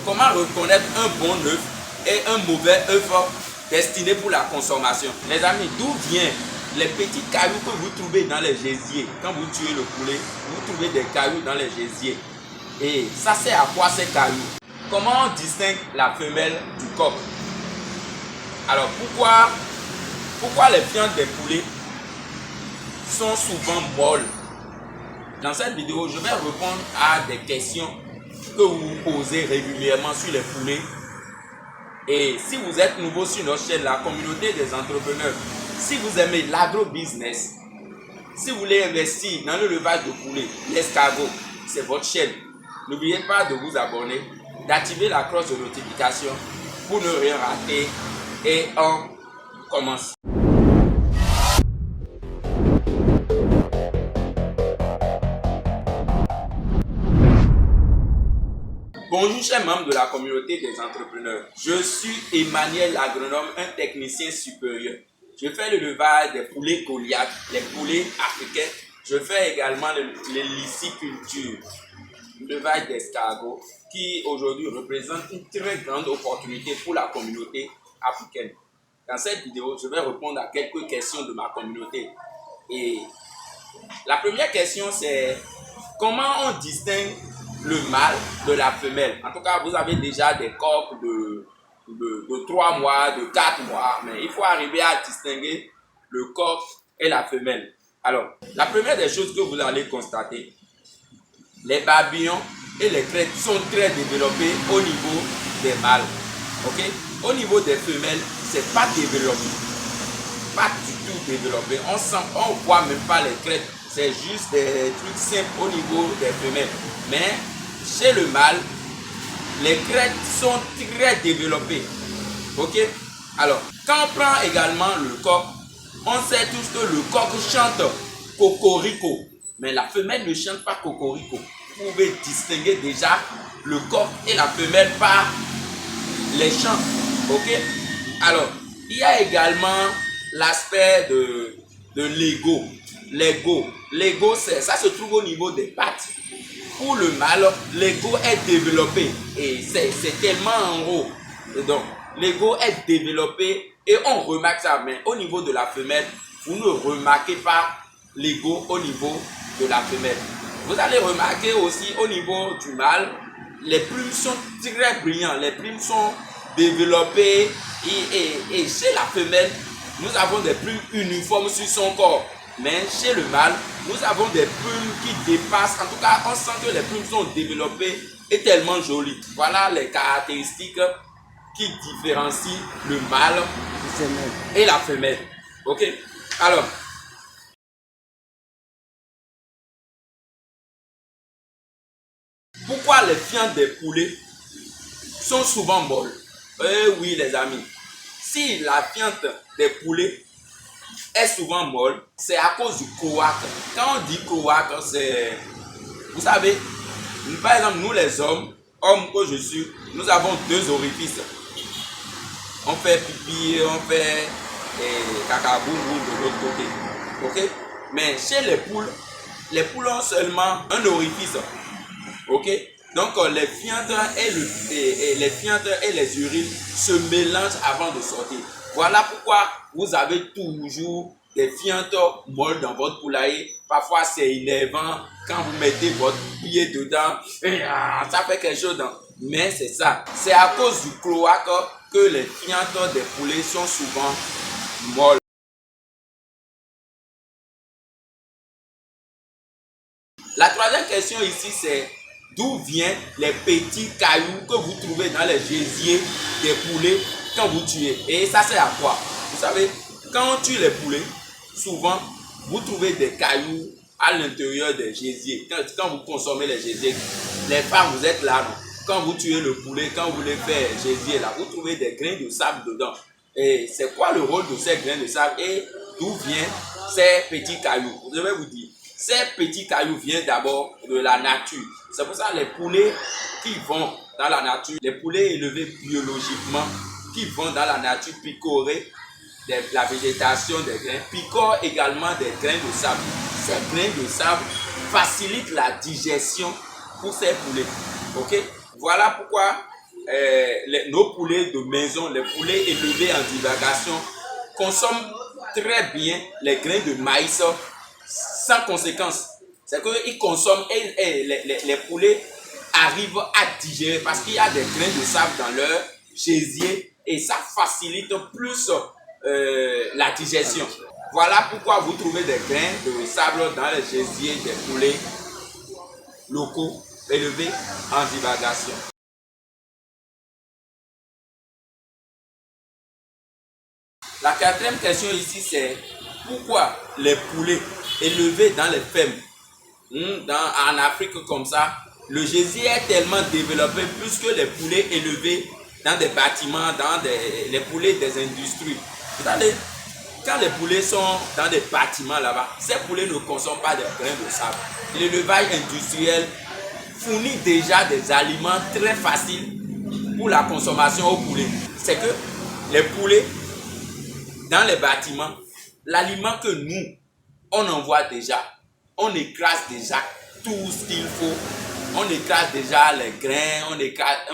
comment reconnaître un bon œuf et un mauvais œuf destiné pour la consommation? Les amis, d'où viennent les petits cailloux que vous trouvez dans les gésiers? Quand vous tuez le poulet, vous trouvez des cailloux dans les gésiers. Et ça sert à quoi ces cailloux? Comment on distingue la femelle du coq? Alors pourquoi les viandes des poulets sont souvent molles? Dans cette vidéo, je vais répondre à des questions que vous vous posez régulièrement sur les poulets. Et si vous êtes nouveau sur notre chaîne, la communauté des entrepreneurs, si vous aimez l'agro-business, si vous voulez investir dans le levage de poulets, l'escargot, c'est votre chaîne. N'oubliez pas de vous abonner, d'activer la cloche de notification pour ne rien rater. Et on commence. Bonjour chers membres de la communauté des entrepreneurs. Je suis Emmanuel l'agronome, un technicien supérieur. Je fais le levage des poulets Goliath, les poulets africains. Je fais également les licicultures, le levage d'escargots qui aujourd'hui représente une très grande opportunité pour la communauté africaine. Dans cette vidéo, je vais répondre à quelques questions de ma communauté. Et la première question, c'est comment on distingue le mâle de la femelle? En tout cas, vous avez déjà des coqs de 3 mois, de 4 mois, mais il faut arriver à distinguer le coq et la femelle. Alors, la première des choses que vous allez constater, les babillons et les crêtes sont très développés au niveau des mâles. Ok? Au niveau des femelles, c'est pas développé. Pas du tout développé. On voit même pas les crêtes. C'est juste des trucs simples au niveau des femelles. Mais chez le mâle, les crêtes sont très développées. Ok? Alors, quand on prend également le coq, on sait tous que le coq chante cocorico. Mais la femelle ne chante pas cocorico. Vous pouvez distinguer déjà le coq et la femelle par les chants. Ok? Alors, il y a également l'aspect de l'ego. L'ego, ça se trouve au niveau des pattes. Pour le mâle, l'ego est développé et c'est tellement en haut. Donc, l'ego est développé et on remarque ça. Mais au niveau de la femelle, vous ne remarquez pas l'ego au niveau de la femelle. Vous allez remarquer aussi au niveau du mâle, les plumes sont très brillantes, les plumes sont développées et chez la femelle, nous avons des plumes uniformes sur son corps. Mais chez le mâle, nous avons des plumes qui dépassent. En tout cas, on sent que les plumes sont développées et tellement jolies. Voilà les caractéristiques qui différencient le mâle et la femelle. Ok? Alors, pourquoi les viandes des poulets sont souvent molles? Oui les amis, si la viande des poulets est souvent molle, c'est à cause du cloaque. Quand on dit cloaque, c'est... Vous savez, par exemple, nous les hommes que je suis, nous avons 2 orifices. On fait pipi, on fait cacaboum de l'autre côté. Ok? Mais chez les poules ont seulement un orifice. Ok? Donc les fientes et les urines se mélangent avant de sortir. Voilà pourquoi vous avez toujours des fientes molles dans votre poulailler. Parfois c'est énervant quand vous mettez votre pied dedans. Ça fait quelque chose. Mais c'est ça. C'est à cause du cloaque que les fientes des poulets sont souvent molles. La troisième question ici, c'est d'où viennent les petits cailloux que vous trouvez dans les gésiers des poulets quand vous tuez? Et ça sert à quoi? Vous savez, quand on tue les poulets, souvent, vous trouvez des cailloux à l'intérieur des gésiers. Quand vous consommez les gésiers, les femmes, vous êtes là, non? Quand vous tuez le poulet, quand vous voulez faire gésier là, vous trouvez des grains de sable dedans. Et c'est quoi le rôle de ces grains de sable et d'où viennent ces petits cailloux? Je vais vous dire. Ces petits cailloux viennent d'abord de la nature. C'est pour ça que les poulets qui vont dans la nature, les poulets élevés biologiquement, qui vont dans la nature picorer la végétation des grains, picorent également des grains de sable. Ces grains de sable facilitent la digestion pour ces poulets. Ok? Voilà pourquoi nos poulets de maison, les poulets élevés en divagation, consomment très bien les grains de maïs sans conséquence. C'est qu'ils consomment et les poulets arrivent à digérer parce qu'il y a des grains de sable dans leur gésier et ça facilite plus la digestion. Voilà pourquoi vous trouvez des grains de sable dans les gésiers des poulets locaux élevés en divagation. La quatrième question ici, c'est pourquoi les poulets élevés dans les fermes, en Afrique comme ça, le gésier est tellement développé plus que les poulets élevés dans des bâtiments, les poulets des industries. Quand les poulets sont dans des bâtiments là-bas, ces poulets ne consomment pas des grains de sable. L'élevage industriel fournit déjà des aliments très faciles pour la consommation aux poulets. C'est que les poulets, dans les bâtiments, l'aliment que nous, on envoie déjà, on écrase déjà tout ce qu'il faut. On écrase déjà les grains,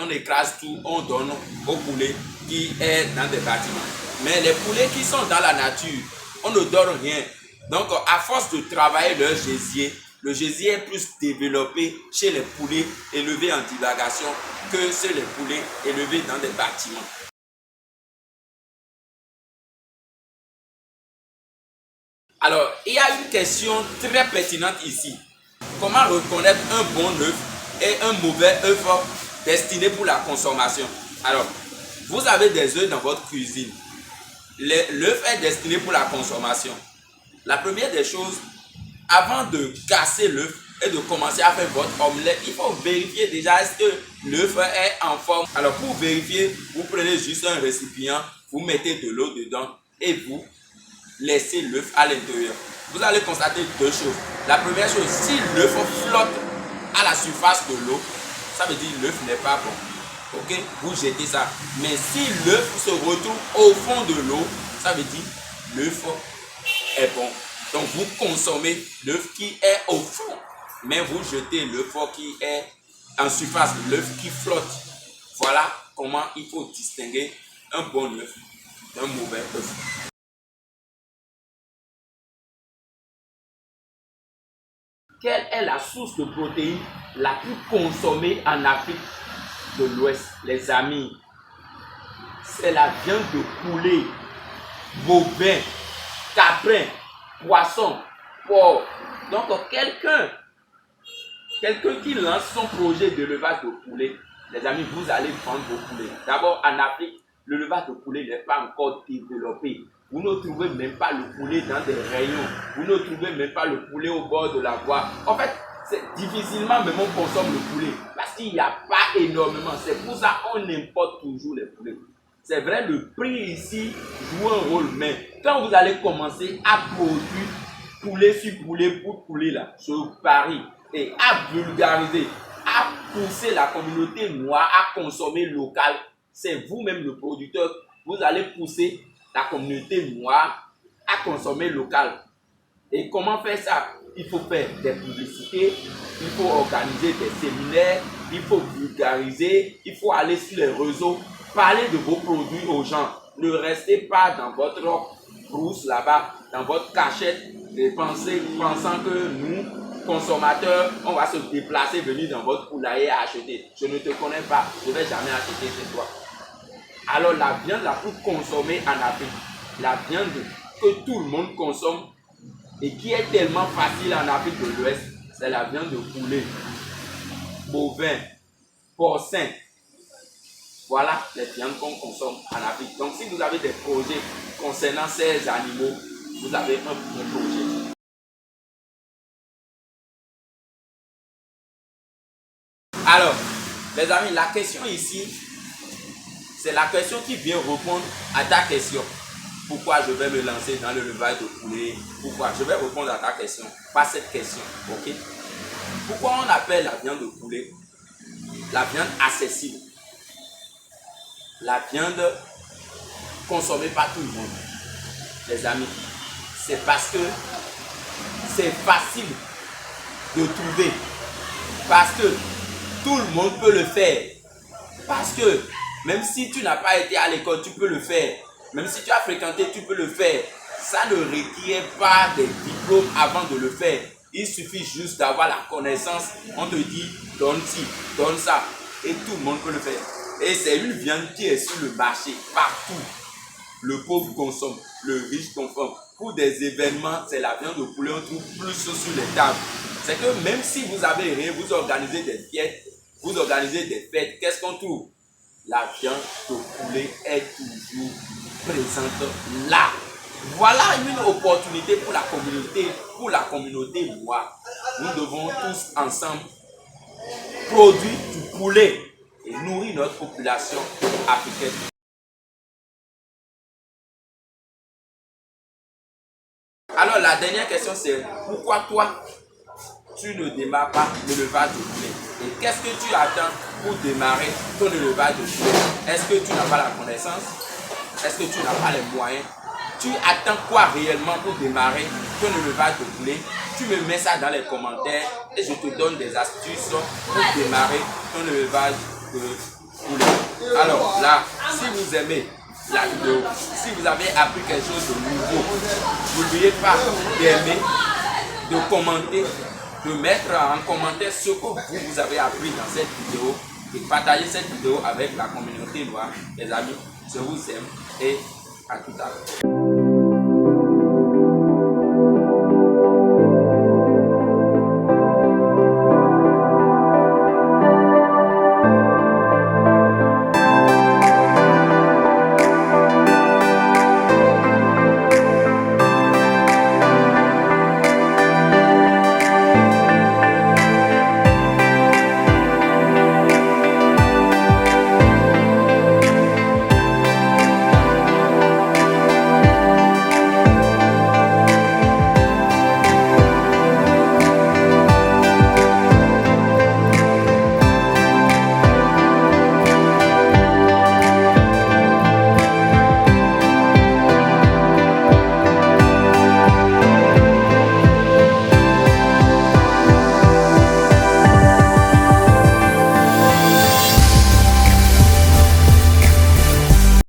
on écrase tout, on donne aux poulets qui est dans des bâtiments. Mais les poulets qui sont dans la nature, on ne donne rien. Donc, à force de travailler leur gésier, le gésier est plus développé chez les poulets élevés en divagation que chez les poulets élevés dans des bâtiments. Alors, il y a une question très pertinente ici. Comment reconnaître un bon œuf et un mauvais œuf destiné pour la consommation? Alors, vous avez des œufs dans votre cuisine. L'œuf est destiné pour la consommation. La première des choses, avant de casser l'œuf et de commencer à faire votre omelette, il faut vérifier déjà est-ce que l'œuf est en forme. Alors, pour vérifier, vous prenez juste un récipient, vous mettez de l'eau dedans et vous laissez l'œuf à l'intérieur. Vous allez constater deux choses. La première chose, si l'œuf flotte à la surface de l'eau, ça veut dire que l'œuf n'est pas bon. Ok, vous jetez ça. Mais si l'œuf se retrouve au fond de l'eau, ça veut dire que l'œuf est bon. Donc vous consommez l'œuf qui est au fond, mais vous jetez l'œuf qui est en surface, l'œuf qui flotte. Voilà comment il faut distinguer un bon œuf d'un mauvais œuf. Quelle est la source de protéines la plus consommée en Afrique de l'Ouest, les amis? C'est la viande de poulet, bovin, caprin, poisson, porc. Donc, quelqu'un qui lance son projet d'élevage de poulet, les amis, vous allez vendre vos poulets. D'abord, en Afrique, l'élevage de poulet n'est pas encore développé. Vous ne trouvez même pas le poulet dans des rayons. Vous ne trouvez même pas le poulet au bord de la voie. En fait, c'est difficilement même on consomme le poulet parce qu'il n'y a pas énormément. C'est pour ça qu'on importe toujours les poulets. C'est vrai, le prix ici joue un rôle, mais quand vous allez commencer à produire poulet sur poulet pour poulet là, je parie, et à vulgariser, à pousser la communauté noire à consommer local, c'est vous-même le producteur, vous allez pousser la communauté noire à consommer local. Et comment faire ça? Il faut faire des publicités, il faut organiser des séminaires, il faut vulgariser, il faut aller sur les réseaux, parler de vos produits aux gens. Ne restez pas dans votre brousse là-bas, dans votre cachette, et pensant que nous, consommateurs, on va se déplacer, venir dans votre poulailler à acheter. Je ne te connais pas, je ne vais jamais acheter chez toi. Alors la viande la plus consommée en Afrique, la viande que tout le monde consomme et qui est tellement facile en Afrique de l'Ouest, c'est la viande de poulet, bovin, porcin. Voilà les viandes qu'on consomme en Afrique. Donc si vous avez des projets concernant ces animaux, vous avez un bon projet. Alors, les amis, la question ici, c'est la question qui vient répondre à ta question. Pourquoi je vais me lancer dans l'élevage de poulet? Pourquoi? Je vais répondre à ta question, pas cette question, ok? Pourquoi on appelle la viande de poulet la viande accessible? La viande consommée par tout le monde, les amis. C'est parce que c'est facile de trouver. Parce que tout le monde peut le faire. Parce que même si tu n'as pas été à l'école, tu peux le faire. Même si tu as fréquenté, tu peux le faire. Ça ne requiert pas des diplômes avant de le faire. Il suffit juste d'avoir la connaissance. On te dit, donne ci, donne ça. Et tout le monde peut le faire. Et c'est une viande qui est sur le marché, partout. Le pauvre consomme, le riche consomme. Pour des événements, c'est la viande de poulet, on trouve plus sur les tables. C'est que même si vous avez rien, vous organisez des fêtes, qu'est-ce qu'on trouve? La viande de poulet est toujours présente là. Voilà une opportunité pour la communauté noire. Nous devons tous ensemble produire du poulet et nourrir notre population africaine. Alors la dernière question c'est pourquoi toi tu ne démarres pas l'élevage de poulet? Et qu'est-ce que tu attends pour démarrer ton élevage de poulet? Est-ce que tu n'as pas la connaissance? Est-ce que tu n'as pas les moyens? Tu attends quoi réellement pour démarrer ton élevage de poulet? Tu me mets ça dans les commentaires et je te donne des astuces pour démarrer ton élevage de poulet. Alors là, si vous aimez la vidéo, si vous avez appris quelque chose de nouveau, n'oubliez pas d'aimer, de commenter, de mettre en commentaire ce que vous avez appris dans cette vidéo et partager cette vidéo avec la communauté noire. Les amis, je vous aime et à tout à l'heure.